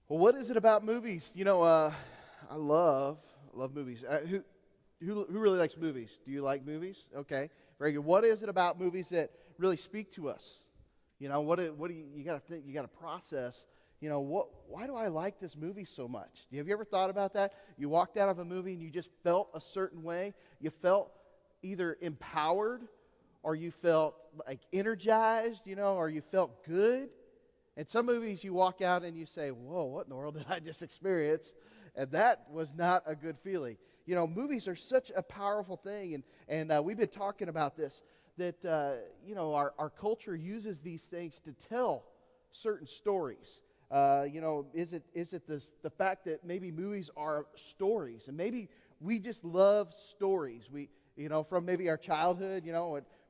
Well, what is it about movies? I love movies. Who really likes movies? Do you like movies? Okay, very good. What is it about movies that really speak to us? What do you got to think? You got to process. Why do I like this movie so much? Have you ever thought about that? You walked out of a movie and you just felt a certain way. You felt either empowered, or you felt like energized, or you felt good. And some movies you walk out and you say, whoa, what in the world did I just experience? And that was not a good feeling. Movies are such a powerful thing, and we've been talking about this, that, our culture uses these things to tell certain stories. Is it the fact that maybe movies are stories, and maybe we just love stories. From maybe our childhood,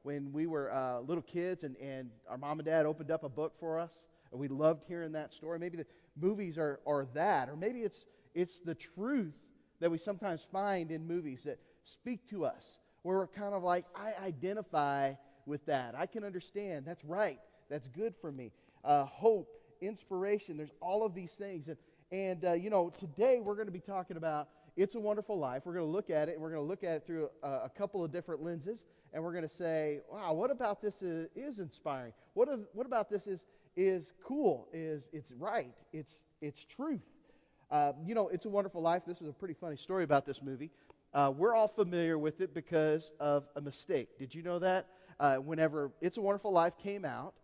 when we were little kids and our mom and dad opened up a book for us, and we loved hearing that story. Maybe the movies are that, or maybe it's the truth that we sometimes find in movies that speak to us, where we're kind of like, I identify with that. I can understand. That's right. That's good for me. Hope, inspiration. There's all of these things. And today we're going to be talking about It's a Wonderful Life. We're going to look at it, and we're going to look at it through a couple of different lenses. And we're going to say, wow, what about this is inspiring? What about this is cool? It's right? It's truth. It's a Wonderful Life. This is a pretty funny story about this movie. We're all familiar with it because of a mistake. Did you know that? Whenever It's a Wonderful Life came out,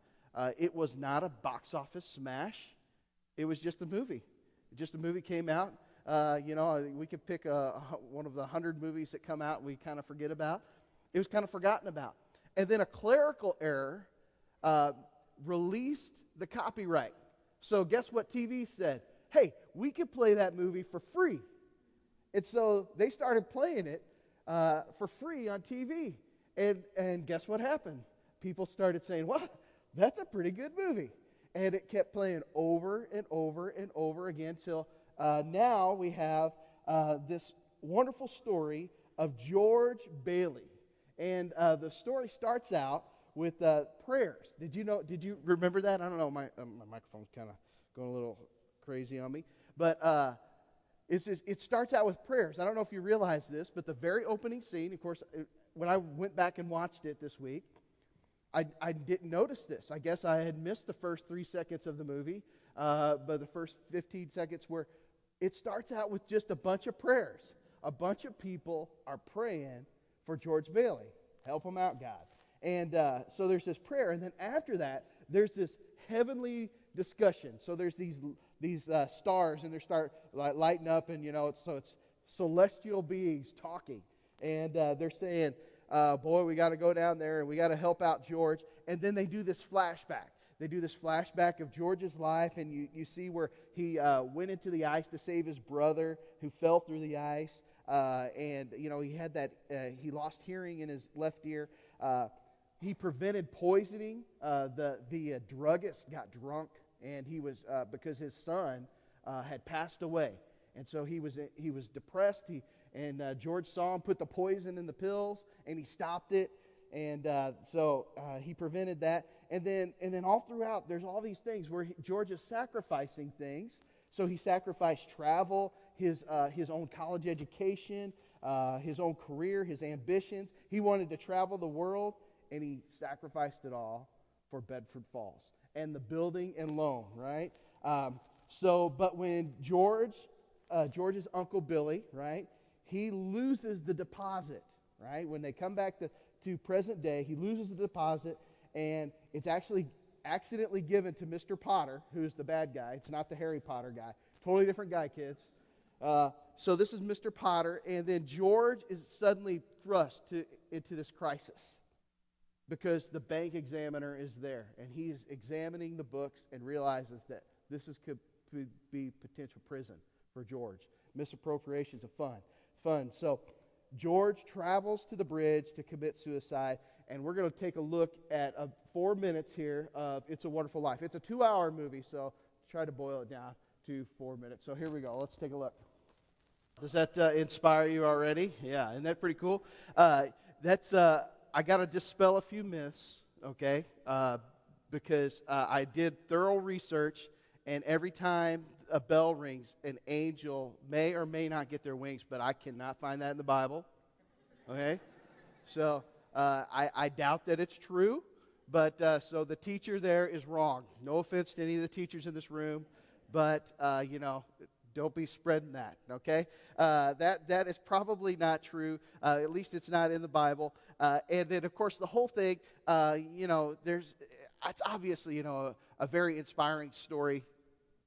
it was not a box office smash. It was just a movie. Just a movie came out. We could pick one of the 100 movies that come out and we kind of forget about. It was kind of forgotten about. And then a clerical error released the copyright. So guess what TV said? Hey, we could play that movie for free. And so they started playing it for free on TV. And guess what happened? People started saying, well, that's a pretty good movie. And it kept playing over and over and over again till now we have this wonderful story of George Bailey. And the story starts out with prayers. Did you remember that? I don't know. My microphone's kind of going a little crazy on me. But it starts out with prayers. I don't know if you realize this, but the very opening scene, of course, when I went back and watched it this week, I didn't notice this. I guess I had missed the first 3 seconds of the movie, but the first 15 seconds where it starts out with just a bunch of prayers. A bunch of people are praying for George Bailey. Help him out, God. And so there's this prayer, and then after that, there's this heavenly discussion. So there's these stars, and they start lighting up, and it's celestial beings talking, and they're saying, boy, we got to go down there and we got to help out George. And then they do this flashback. They do this flashback of George's life, and you see where he went into the ice to save his brother who fell through the ice. And he had that, he lost hearing in his left ear. He prevented poisoning. The druggist got drunk, and he was, because his son had passed away. And so he was depressed. And George saw him put the poison in the pills, and he stopped it. And so he prevented that. And then all throughout, there's all these things where George is sacrificing things. So he sacrificed travel, his own college education, his own career, his ambitions. He wanted to travel the world, and he sacrificed it all for Bedford Falls and the building and loan, right? But when George's Uncle Billy, right, he loses the deposit, right? When they come back to present day, he loses the deposit, and it's actually accidentally given to Mr. Potter, who's the bad guy. It's not the Harry Potter guy. Totally different guy, kids. So this is Mr. Potter, and then George is suddenly thrust into this crisis because the bank examiner is there, and he's examining the books and realizes that this could be potential prison for George. Misappropriations of funds. So George travels to the bridge to commit suicide, and we're going to take a look at 4 minutes here of It's a Wonderful Life. It's a 2-hour movie, so try to boil it down to 4 minutes. So here we go. Let's take a look. Does that inspire you already? Yeah, isn't that pretty cool? I got to dispel a few myths, okay? Because I did thorough research, and every time a bell rings, an angel may or may not get their wings, but I cannot find that in the Bible. Okay? So I doubt that it's true, but so the teacher there is wrong. No offense to any of the teachers in this room, but, don't be spreading that, okay? That is probably not true. At least it's not in the Bible. And then, of course, the whole thing, it's obviously, a very inspiring story,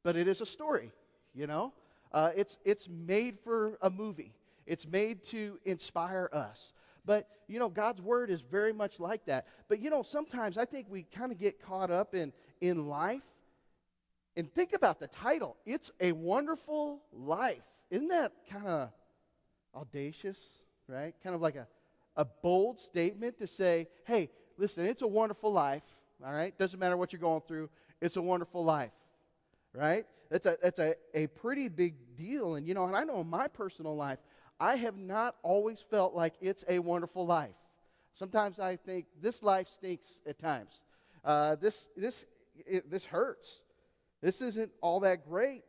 but it is a story, It's made for a movie. It's made to inspire us. But, God's Word is very much like that. But, sometimes I think we kind of get caught up in life. And think about the title. It's a Wonderful Life. Isn't that kind of audacious, right? Kind of like a bold statement to say, hey, listen, it's a wonderful life, all right? Doesn't matter what you're going through. It's a wonderful life, right? That's a pretty big deal. And, and I know in my personal life, I have not always felt like it's a wonderful life. Sometimes I think this life stinks at times. This hurts. This isn't all that great.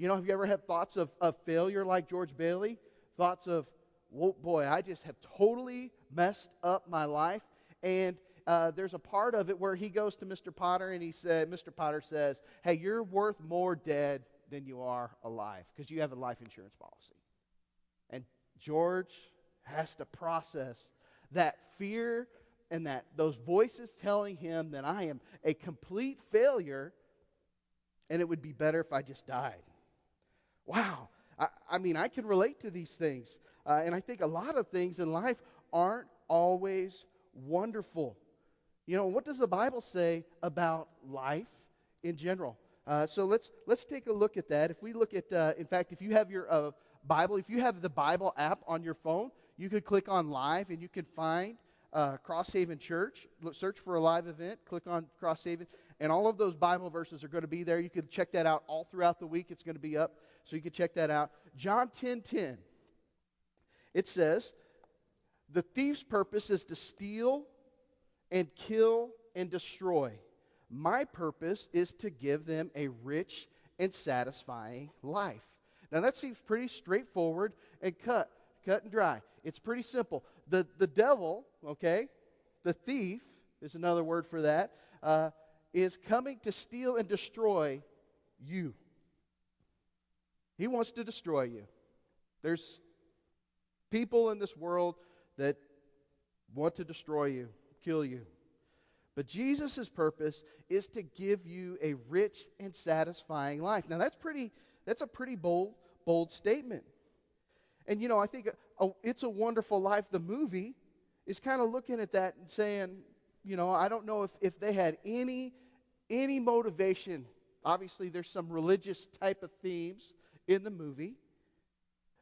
Have you ever had thoughts of failure like George Bailey? Thoughts of, whoa, boy, I just have totally messed up my life. And there's a part of it where he goes to Mr. Potter and Mr. Potter says, hey, you're worth more dead than you are alive because you have a life insurance policy. And George has to process that fear and those voices telling him that I am a complete failure and it would be better if I just died. Wow. I mean, I can relate to these things. And I think a lot of things in life aren't always wonderful. What does the Bible say about life in general? So let's take a look at that. If we look at, in fact, if you have your Bible, if you have the Bible app on your phone, you could click on live and you can find CrossHaven Church. Search for a live event, click on CrossHaven, and all of those Bible verses are going to be there. You can check that out all throughout the week. It's going to be up, so you can check that out. John 10:10. It says, the thief's purpose is to steal and kill and destroy. My purpose is to give them a rich and satisfying life. Now that seems pretty straightforward and cut and dry. It's pretty simple. The devil, okay, the thief is another word for that, is coming to steal and destroy you. He wants to destroy you. There's people in this world that want to destroy you, kill you. But Jesus' purpose is to give you a rich and satisfying life. Now that's a pretty bold statement. And I think It's a Wonderful Life, the movie, is kind of looking at that and saying, I don't know if they had any motivation. Obviously, there's some religious type of themes in the movie.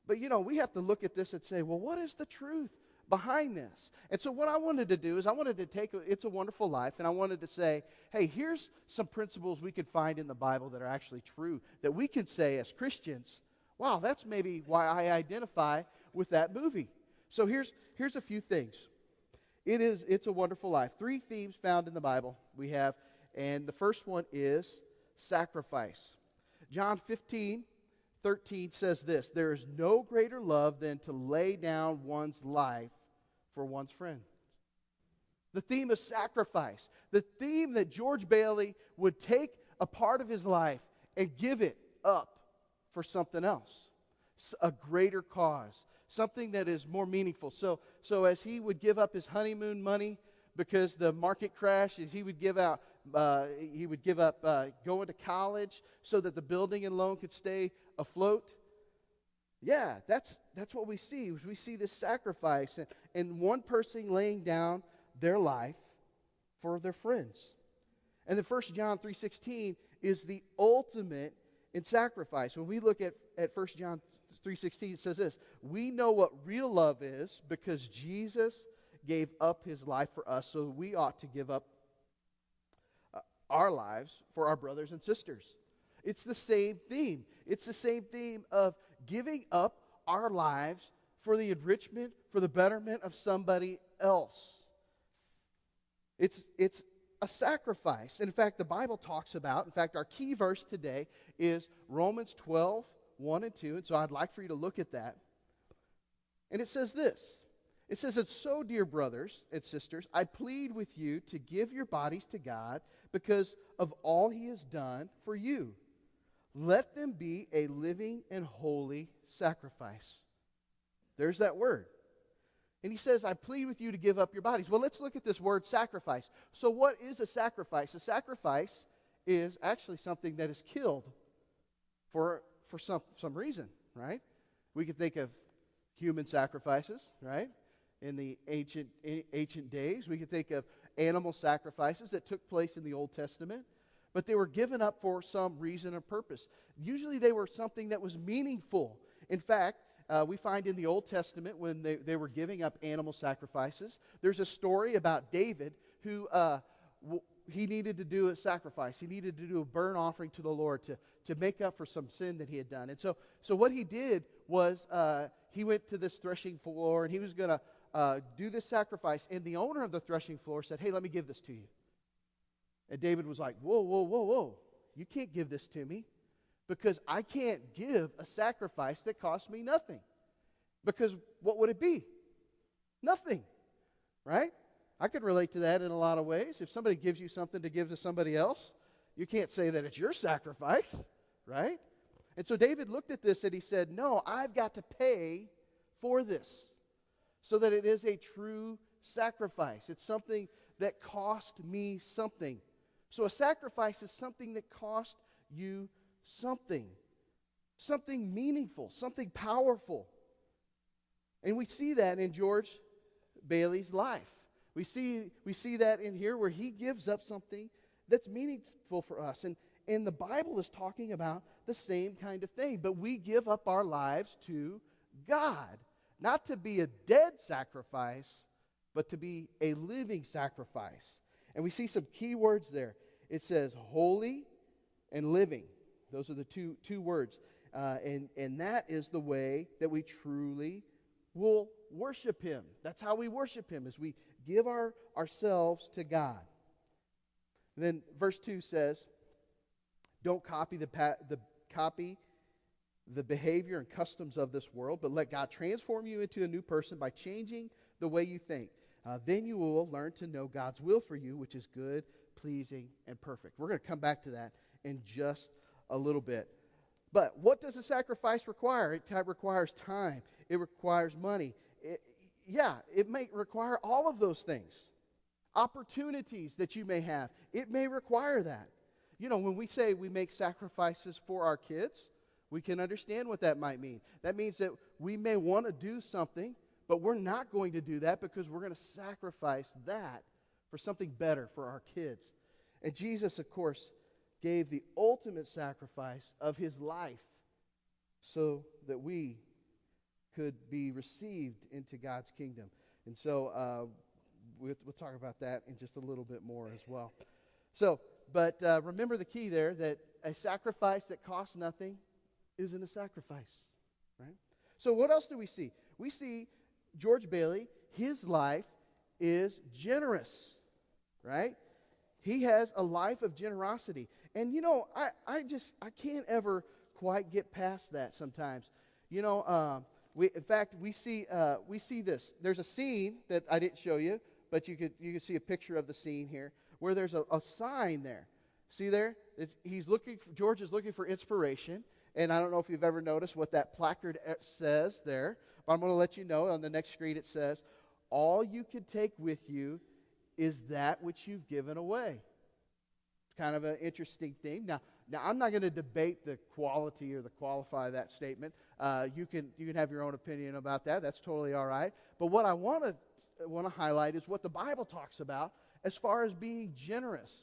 But, we have to look at this and say, well, what is the truth behind this? And so what I wanted to do is I wanted to take It's a Wonderful Life, and I wanted to say, hey, here's some principles we could find in the Bible that are actually true, that we can say as Christians, wow, that's maybe why I identify with that movie. So here's a few things. It's a Wonderful Life. 3 themes found in the Bible we have, and the first one is sacrifice. John 15:13 says this, there is no greater love than to lay down one's life for one's friend. The theme of sacrifice. The theme that George Bailey would take a part of his life and give it up for something else. A greater cause. Something that is more meaningful. So as he would give up his honeymoon money because the market crashed, he would give up going to college so that the building and loan could stay afloat. Yeah, that's what we see. We see this sacrifice and one person laying down their life for their friends. And then 1 John 3:16 is the ultimate in sacrifice. When we look at 1 John 3:16, it says this, we know what real love is because Jesus gave up his life for us, so we ought to give up our lives for our brothers and sisters. It's the same theme. It's the same theme of giving up our lives for the enrichment, for the betterment of somebody else. It's a sacrifice. And in fact, the Bible talks about, in fact, our key verse today is Romans 12, 1 and 2. And so I'd like for you to look at that. And it says this. It says, "And so, dear brothers and sisters, I plead with you to give your bodies to God because of all He has done for you. Let them be a living and holy sacrifice." There's that word. And he says, I plead with you to give up your bodies. Well, let's look at this word sacrifice. So what is a sacrifice? A sacrifice is actually something that is killed for some reason, right? We could think of human sacrifices, right? In the ancient days. We could think of animal sacrifices that took place in the Old Testament. But they were given up for some reason or purpose. Usually they were something that was meaningful. In fact, we find in the Old Testament when they were giving up animal sacrifices, there's a story about David who he needed to do a sacrifice. He needed to do a burnt offering to the Lord to make up for some sin that he had done. And so what he did was he went to this threshing floor and he was going to do this sacrifice. And the owner of the threshing floor said, "Hey, let me give this to you." And David was like, whoa, whoa, whoa, whoa. You can't give this to me because I can't give a sacrifice that costs me nothing. Because what would it be? Nothing, right? I can relate to that in a lot of ways. If somebody gives you something to give to somebody else, you can't say that it's your sacrifice, right? And so David looked at this and he said, no, I've got to pay for this so that it is a true sacrifice. It's something that cost me something. So a sacrifice is something that cost you something. Something meaningful, something powerful. And we see that in George Bailey's life. We see that in here where he gives up something that's meaningful for us. And the Bible is talking about the same kind of thing. But we give up our lives to God. Not to be a dead sacrifice, but to be a living sacrifice. And we see some key words there. It says holy and living. Those are the two words. And that is the way that we truly will worship Him. That's how we worship Him, is we give ourselves to God. And then verse 2 says, don't copy the behavior and customs of this world, but let God transform you into a new person by changing the way you think. Then you will learn to know God's will for you, which is good, pleasing, and perfect. We're going to come back to that in just a little bit. But what does a sacrifice require? It requires time. It requires money. It may require all of those things. Opportunities that you may have. It may require that. You know, when we say we make sacrifices for our kids, we can understand what that might mean. That means that we may want to do something, but we're not going to do that because we're going to sacrifice that for something better for our kids. And Jesus, of course, gave the ultimate sacrifice of His life so that we could be received into God's kingdom. And so we'll talk about that in just a little bit more as well. But remember the key there, that a sacrifice that costs nothing isn't a sacrifice, right? So what else do we see? We see George Bailey, his life is generous, right? He has a life of generosity. And, you know, I can't ever quite get past that sometimes. You know, we see this. There's a scene that I didn't show you, but you can see a picture of the scene here, where there's a sign there. See there? George is looking for inspiration. And I don't know if you've ever noticed what that placard says there, but I'm going to let you know. On the next screen it says, all you can take with you is that which you've given away. It's kind of an interesting thing. Now I'm not going to debate the quality or the qualify of that statement. You can have your own opinion about that. That's totally all right. But what I want to highlight is what the Bible talks about as far as being generous.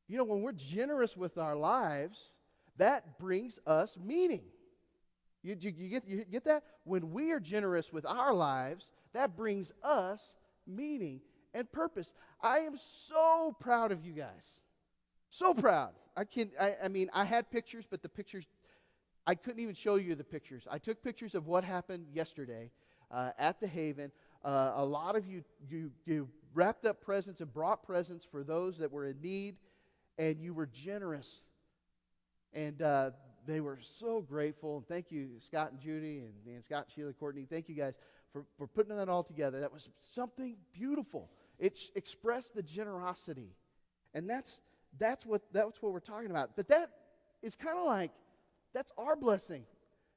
You know, when we're generous with our lives, that brings us meaning. You get that? When we are generous with our lives, that brings us meaning and purpose. I am so proud of you guys. So proud. I mean, I had pictures, but the pictures, I couldn't even show you the pictures. I took pictures of what happened yesterday at the Haven. A lot of you wrapped up presents and brought presents for those that were in need, and you were generous. And they were so grateful. And thank you, Scott and Judy, and Scott, Sheila, Courtney. Thank you guys for putting that all together. That was something beautiful. It expressed the generosity. And that's what we're talking about. But that is kind of like, that's our blessing.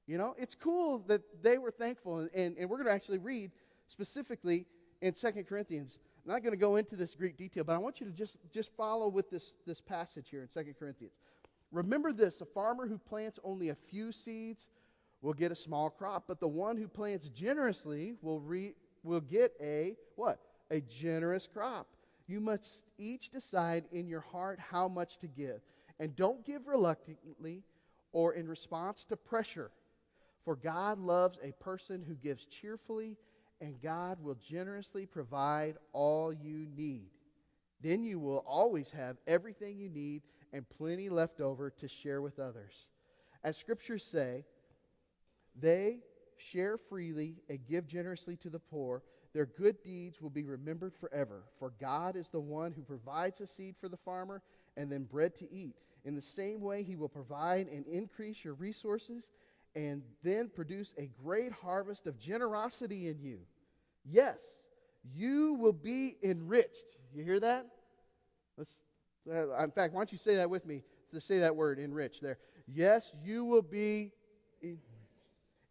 You know, it's cool that they were thankful. And we're going to actually read specifically in 2 Corinthians. I'm not going to go into this Greek detail, but I want you to just follow with this passage here in 2 Corinthians. Remember this, a farmer who plants only a few seeds will get a small crop, but the one who plants generously will get a generous crop. You must each decide in your heart how much to give. And don't give reluctantly or in response to pressure. For God loves a person who gives cheerfully, and God will generously provide all you need. Then you will always have everything you need and plenty left over to share with others. As scriptures say, they share freely and give generously to the poor. Their good deeds will be remembered forever. For God is the one who provides a seed for the farmer and then bread to eat. In the same way, He will provide and increase your resources and then produce a great harvest of generosity in you. Yes, you will be enriched. You hear that? In fact, why don't you say that with me? To say that word, enriched there. Yes, you will be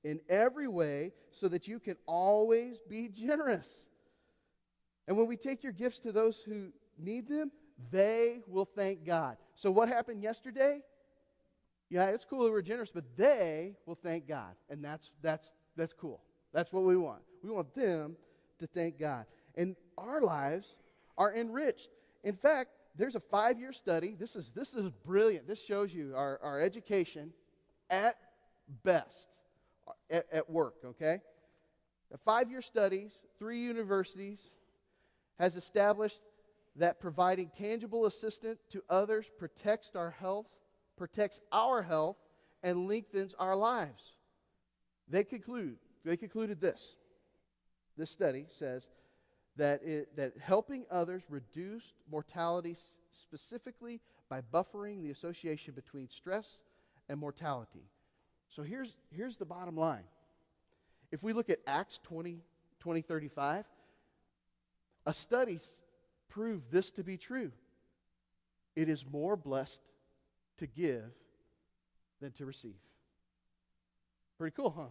in every way so that you can always be generous. And when we take your gifts to those who need them, they will thank God. So what happened yesterday? Yeah, it's cool that we're generous, but they will thank God. And that's cool. That's what we want. We want them to thank God. And our lives are enriched. In fact, there's a 5-year study. This is brilliant. This shows you our education at best at work, okay? The 5-year studies, 3 universities, has established that providing tangible assistance to others protects our health, and lengthens our lives. They concluded this. This study says that helping others reduced mortality specifically by buffering the association between stress and mortality. So here's the bottom line. If we look at Acts 20:35, a study proved this to be true. It is more blessed to give than to receive. Pretty cool, huh?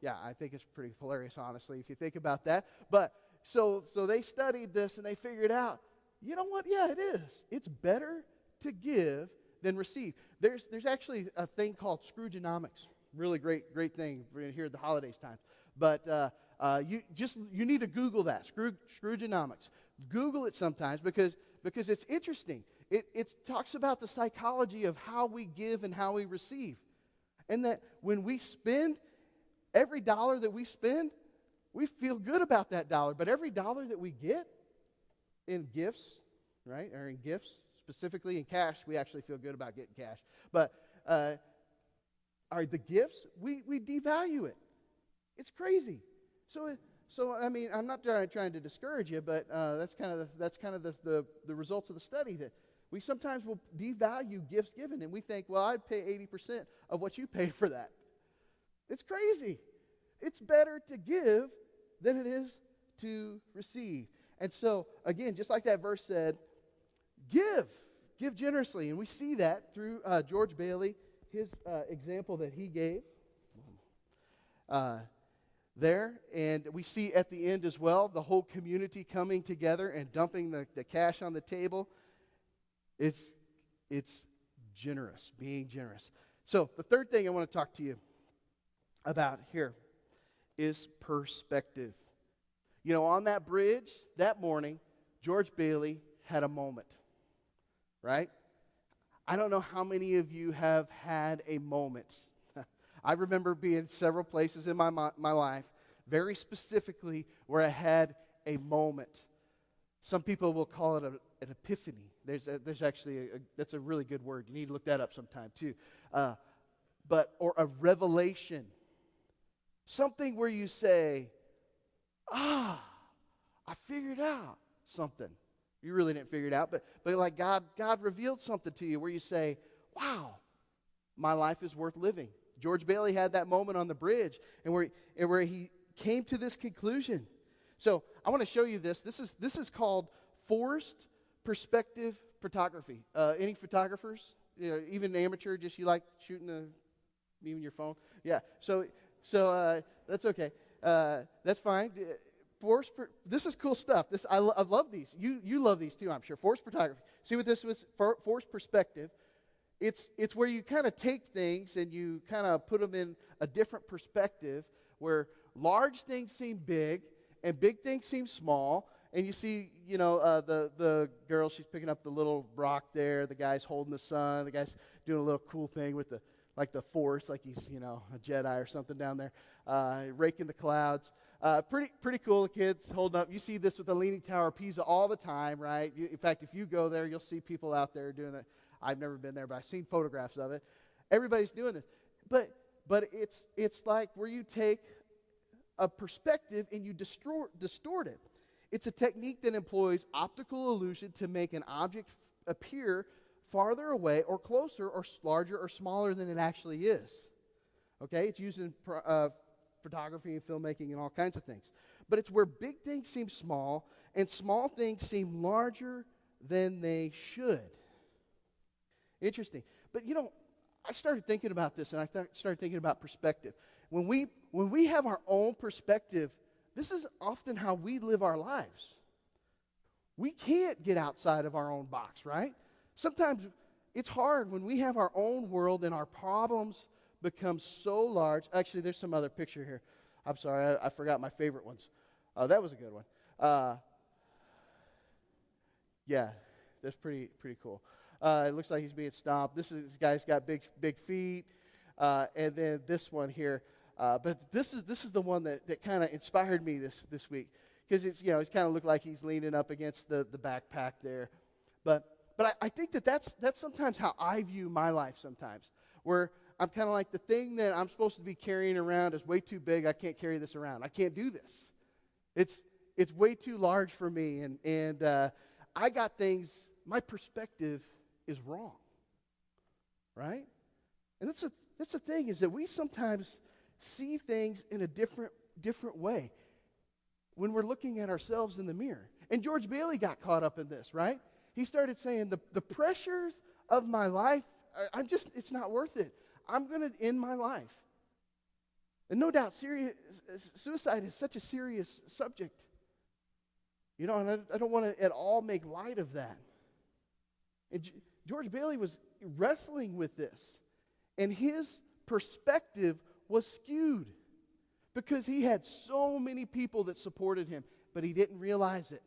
Yeah, I think it's pretty hilarious, honestly, if you think about that. But so they studied this and they figured out, you know what? Yeah, it is. It's better to give than receive. There's actually a thing called Scroogenomics. Really great thing here at the holidays time. But you need to Google that, Scroogenomics. Google it sometimes because it's interesting. It talks about the psychology of how we give and how we receive. And that when we spend, every dollar that we spend, we feel good about that dollar. But every dollar that we get in gifts, right, or in gifts, specifically in cash, we actually feel good about getting cash. But the gifts, we devalue it. It's crazy. So I mean, I'm not trying to discourage you, but that's kind of the results of the study, that we sometimes will devalue gifts given, and we think, well, I'd pay 80% of what you paid for that. It's crazy. It's better to give than it is to receive. And so, again, just like that verse said, give generously. And we see that through George Bailey, his example that he gave there. And we see at the end as well, the whole community coming together and dumping the cash on the table. It's generous, being generous. So the third thing I want to talk to you about here is perspective. You know, on that bridge that morning, George Bailey had a moment, right? I don't know how many of you have had a moment. I remember being several places in my life, very specifically, where I had a moment. Some people will call it an epiphany. There's actually that's a really good word. You need to look that up sometime too. Or a revelation. Something where you say, I figured out something. You really didn't figure it out, but like God revealed something to you where you say, wow, my life is worth living. George Bailey had that moment on the bridge and where he came to this conclusion. So I want to show you this. This is called forced perspective photography. Any photographers? Even amateur, just you like shooting even your phone? Yeah. So that's okay. That's fine. This is cool stuff. I love these. You love these too, I'm sure. Forced photography. See what this was? Forced perspective. It's where you kind of take things and you kind of put them in a different perspective where large things seem big and big things seem small. And you see, the girl, she's picking up the little rock there. The guy's holding the sun. The guy's doing a little cool thing with the force, like he's, a Jedi or something down there, raking the clouds. Pretty cool, the kids holding up. You see this with the Leaning Tower of Pisa all the time, right? In fact, if you go there, you'll see people out there doing it. I've never been there, but I've seen photographs of it. Everybody's doing this. But it's like where you take a perspective and you distort it. It's a technique that employs optical illusion to make an object appear farther away or closer or larger or smaller than it actually is. Okay? It's used in photography and filmmaking and all kinds of things. But it's where big things seem small and small things seem larger than they should. Interesting. But I started thinking about this, and I started thinking about perspective. When we have our own perspective, this is often how we live our lives. We can't get outside of our own box, right? Sometimes it's hard when we have our own world and our problems become so large. Actually, there's some other picture here. I'm sorry, I forgot my favorite ones. That was a good one. Yeah, that's pretty cool. It looks like he's being stomped. This guy's got big feet, and then this one here. But this is the one that kind of inspired me this week because it's he's kind of looked like he's leaning up against the backpack there. But I think that's sometimes how I view my life sometimes, where I'm kind of like the thing that I'm supposed to be carrying around is way too big. I can't carry this around. I can't do this. It's way too large for me, and I got things. My perspective is wrong, right? And that's the thing is that we sometimes see things in a different way when we're looking at ourselves in the mirror. And George Bailey got caught up in this, right? He started saying the pressures of my life, it's not worth it. I'm going to end my life. And no doubt, suicide is such a serious subject. And I don't want to at all make light of that. And George Bailey was wrestling with this. And his perspective was skewed because he had so many people that supported him, but he didn't realize it.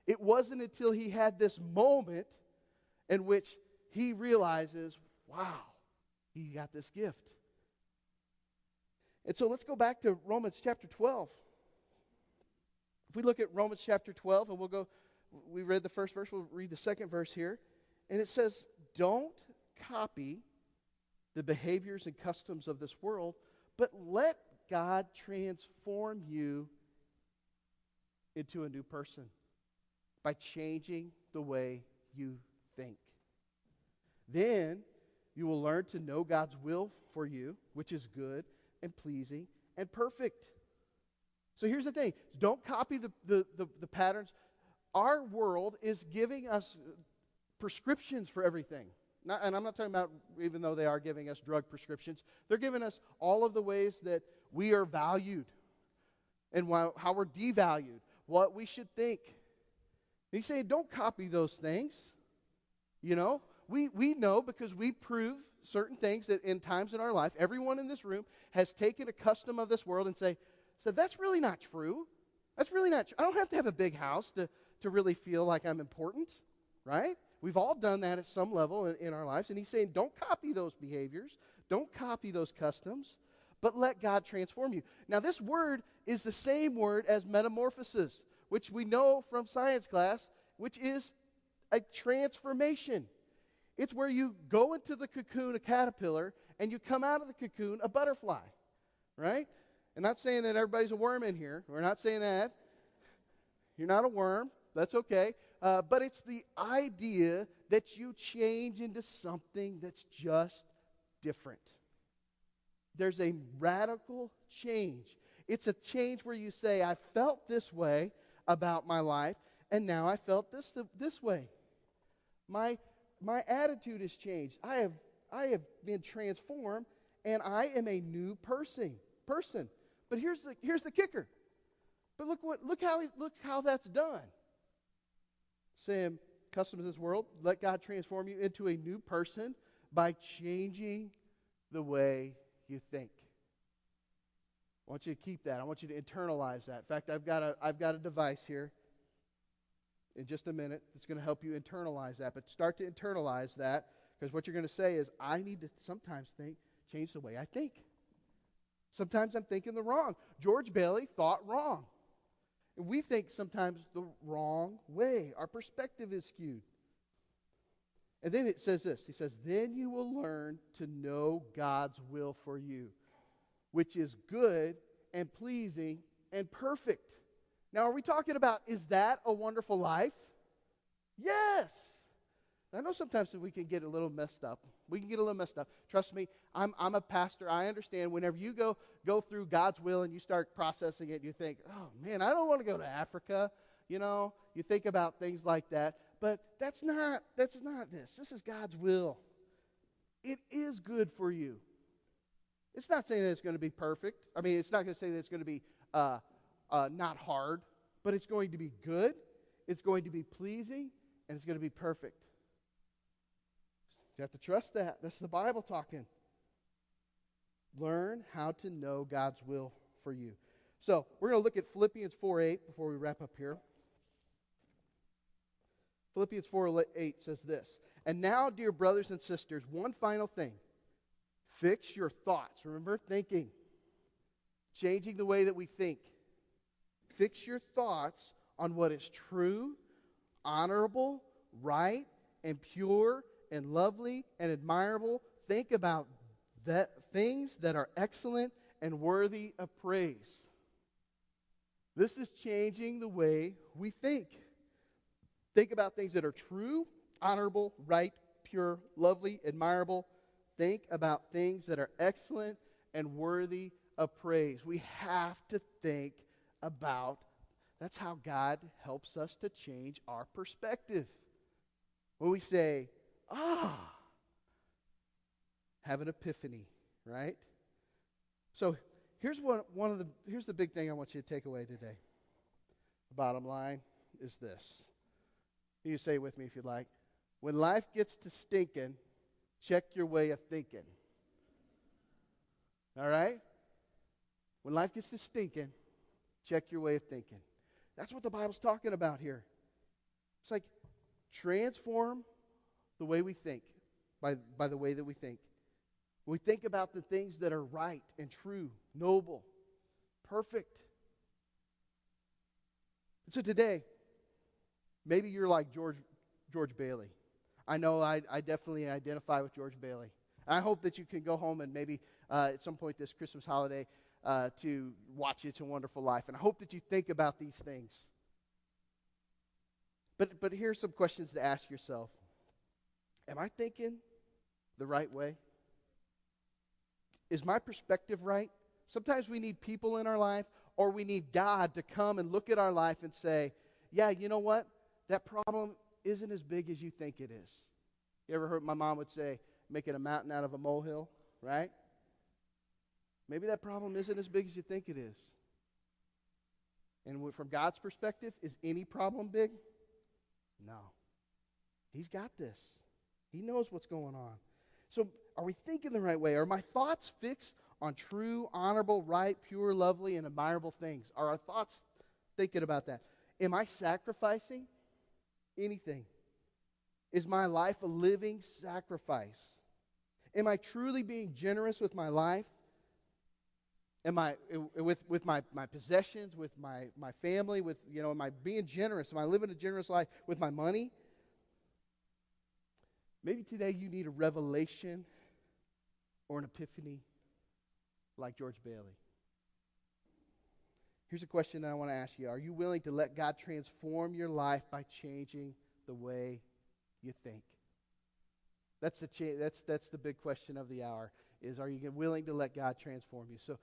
It wasn't until he had this moment in which he realizes, wow, he got this gift. And so let's go back to Romans chapter 12. If we look at Romans chapter 12, and we read the first verse, we'll read the second verse here. And it says, don't copy the behaviors and customs of this world, but let God transform you into a new person by changing the way you think. Then you will learn to know God's will for you, which is good and pleasing and perfect. So here's the thing. Don't copy the patterns. Our world is giving us prescriptions for everything. And I'm not talking about, even though they are giving us drug prescriptions, they're giving us all of the ways that we are valued and how we're devalued, what we should think. And he's saying, don't copy those things. We know because we prove certain things that in times in our life, everyone in this room has taken a custom of this world and said, that's really not true. That's really not true. I don't have to have a big house to really feel like I'm important, right? We've all done that at some level in our lives. And he's saying, don't copy those behaviors. Don't copy those customs, but let God transform you. Now, this word is the same word as metamorphosis, which we know from science class, which is a transformation. It's where you go into the cocoon, a caterpillar, and you come out of the cocoon, a butterfly, right? I'm not saying that everybody's a worm in here. We're not saying that. You're not a worm. That's okay. But it's the idea that you change into something that's just different. There's a radical change. It's a change where you say, I felt this way about my life, and now I felt this way. My attitude has changed. I have been transformed, and I am a new person. But here's the kicker. But look how that's done. Sam, customs of this world, let God transform you into a new person by changing the way you think. I want you to keep that. I want you to internalize that. In fact, I've got a device here in just a minute that's going to help you internalize that. But start to internalize that, because what you're going to say is, I need to sometimes change the way I think. Sometimes I'm thinking the wrong. George Bailey thought wrong. And we think sometimes the wrong way. Our perspective is skewed. And then it says this. He says, then you will learn to know God's will for you, which is good and pleasing and perfect. Now, are we talking about, is that a wonderful life? Yes. I know sometimes we can get a little messed up. We can get a little messed up. Trust me, I'm a pastor. I understand whenever you go through God's will and you start processing it, you think, oh man, I don't want to go to Africa. You think about things like that. But that's not this. This is God's will. It is good for you. It's not saying that it's going to be perfect. I mean, it's not going to say that it's going to be not hard, but it's going to be good, it's going to be pleasing, and it's going to be perfect. You have to trust that. That's the Bible talking. Learn how to know God's will for you. So, we're going to look at Philippians 4:8 before we wrap up here. Philippians 4:8 says this, and now, dear brothers and sisters, one final thing. Fix your thoughts. Remember, thinking. Changing the way that we think. Fix your thoughts on what is true, honorable, right, and pure, and lovely, and admirable. Think about things that are excellent and worthy of praise. This is changing the way we think. Think about things that are true, honorable, right, pure, lovely, admirable. Think about things that are excellent and worthy of praise. We have to think about, that's how God helps us to change our perspective. When we say, have an epiphany, right? So here's here's the big thing I want you to take away today. The bottom line is this. You say it with me if you'd like. When life gets to stinking, check your way of thinking. All right? When life gets to stinking, check your way of thinking. That's what the Bible's talking about here. It's like transform the way we think by the way that we think. We think about the things that are right and true, noble, perfect. So today, maybe you're like George Bailey. I know I definitely identify with George Bailey. I hope that you can go home and maybe at some point this Christmas holiday to watch It's a Wonderful Life. And I hope that you think about these things. But here's some questions to ask yourself. Am I thinking the right way? Is my perspective right? Sometimes we need people in our life, or we need God to come and look at our life and say, yeah, you know what? That problem isn't as big as you think it is. You ever heard my mom would say, making a mountain out of a molehill, right? Maybe that problem isn't as big as you think it is. And from God's perspective, is any problem big? No. He's got this. He knows what's going on. So are we thinking the right way? Are my thoughts fixed on true, honorable, right, pure, lovely, and admirable things? Are our thoughts thinking about that? Am I sacrificing anything? Is my life a living sacrifice? Am I truly being generous with my life? Am I with my possessions, with my family, am I being generous? Am I living a generous life with my money? Maybe today you need a revelation or an epiphany like George Bailey. Here's a question that I want to ask you. Are you willing to let God transform your life by changing the way you think? That's the big question of the hour, is are you willing to let God transform you? So